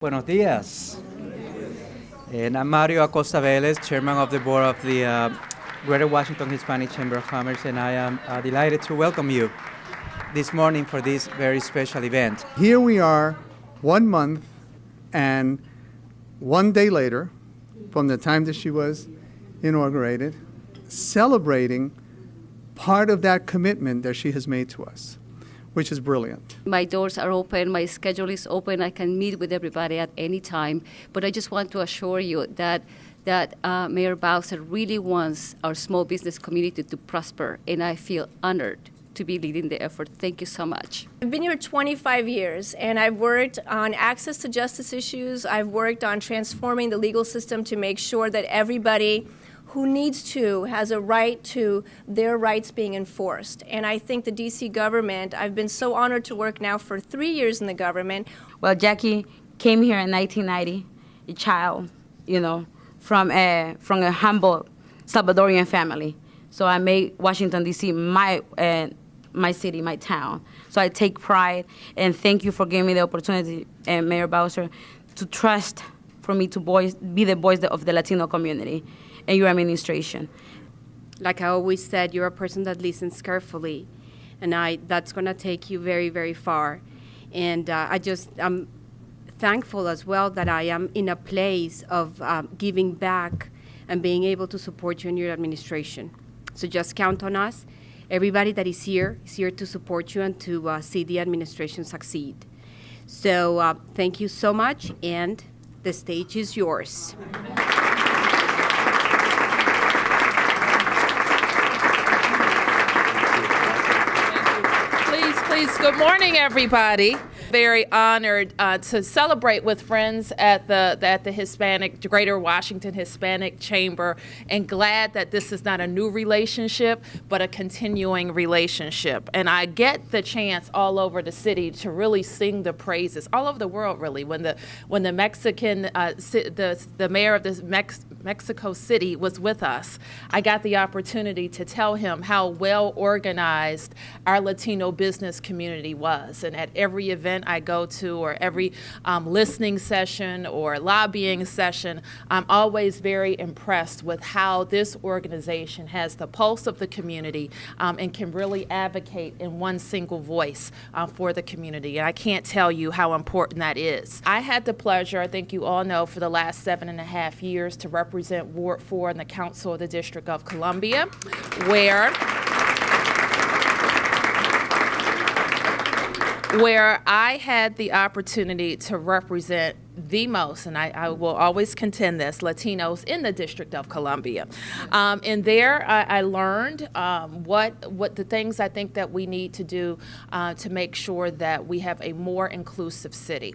Buenos días. And I'm Mario Acosta Vélez, Chairman of the Board of the Greater Washington Hispanic Chamber of Commerce, and I am delighted to welcome you this morning for this very special event. Here we are, 1 month and 1 day later from the time that she was inaugurated, celebrating part of that commitment that she has made to us, which is brilliant. My doors are open, my schedule is open, I can meet with everybody at any time, but I just want to assure you that Mayor Bowser really wants our small business community to prosper, and I feel honored to be leading the effort. Thank you so much. I've been here 25 years, and I've worked on access to justice issues. I've worked on transforming the legal system to make sure that everybody who needs to has a right to their rights being enforced. And I think the D.C. government, I've been so honored to work now for 3 years in the government. Well, Jackie came here in 1990, a child, from a humble Salvadorian family. So I made Washington, D.C. my city, my town. So I take pride, and thank you for giving me the opportunity, Mayor Bowser, to trust for me to be the voice of the Latino community in your administration. Like I always said, you're a person that listens carefully, and that's going to take you very, very far. And I'm thankful as well that I am in a place of giving back and being able to support you in your administration. So just count on us. Everybody that is here to support you and to see the administration succeed. So thank you so much, and the stage is yours. Please, good morning, everybody. Very honored to celebrate with friends at the Greater Washington Hispanic Chamber, and glad that this is not a new relationship, but a continuing relationship. And I get the chance all over the city to really sing the praises, all over the world, really. When the Mexican, the mayor of this Mexico City was with us, I got the opportunity to tell him how well organized our Latino business community was. And at every event I go to, or every listening session or lobbying session, I'm always very impressed with how this organization has the pulse of the community and can really advocate in one single voice for the community. And I can't tell you how important that is. I had the pleasure, I think you all know, for the last 7.5 years to represent Ward 4 in the Council of the District of Columbia, where I had the opportunity to represent the most, and I will always contend this, Latinos in the District of Columbia. And there I learned what the things I think that we need to do to make sure that we have a more inclusive city.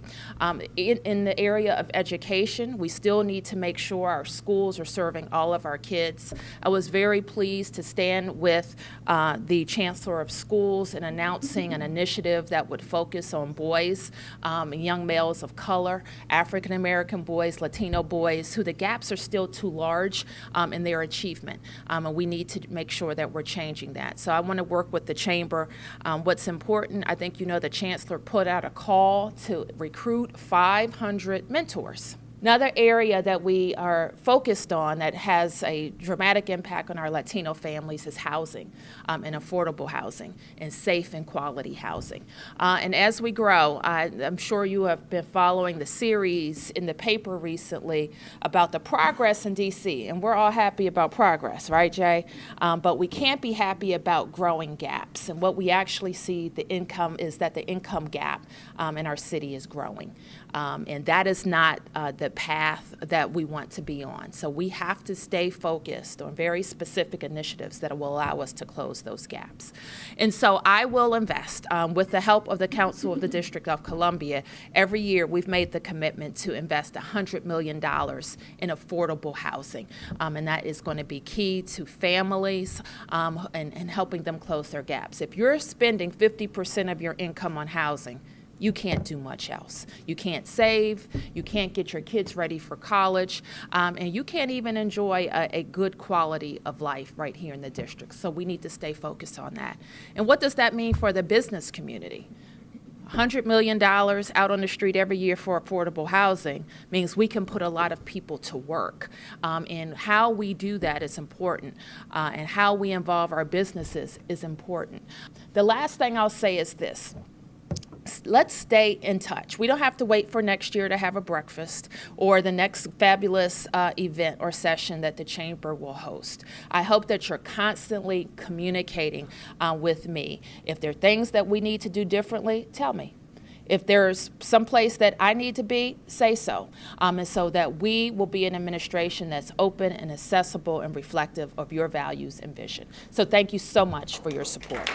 In the area of education, we still need to make sure our schools are serving all of our kids. I was very pleased to stand with the Chancellor of Schools in announcing an initiative that would focus on boys, young males of color, African American boys, Latino boys, who the gaps are still too large in their achievement. And we need to make sure that we're changing that. So I want to work with the Chamber. What's important, I think the Chancellor put out a call to recruit 500 mentors. Another area that we are focused on that has a dramatic impact on our Latino families is housing, and affordable housing, and safe and quality housing. And as we grow, I'm sure you have been following the series in the paper recently about the progress in D.C., and we're all happy about progress, right, Jay? But we can't be happy about growing gaps. And what we actually see the income gap in our city is growing. And that is not the path that we want to be on. So we have to stay focused on very specific initiatives that will allow us to close those gaps. And so I will invest with the help of the Council of the District of Columbia. Every year we've made the commitment to invest $100 million in affordable housing. And that is going to be key to families and helping them close their gaps. If you're spending 50% of your income on housing, you can't do much else. You can't save, you can't get your kids ready for college, and you can't even enjoy a good quality of life right here in the district. So we need to stay focused on that. And what does that mean for the business community? $100 million out on the street every year for affordable housing means we can put a lot of people to work. And how we do that is important, and how we involve our businesses is important. The last thing I'll say is this. Let's stay in touch. We don't have to wait for next year to have a breakfast or the next fabulous event or session that the Chamber will host. I hope that you're constantly communicating with me. If there are things that we need to do differently, tell me. If there's some place that I need to be, say so. And so that we will be an administration that's open and accessible and reflective of your values and vision. So thank you so much for your support.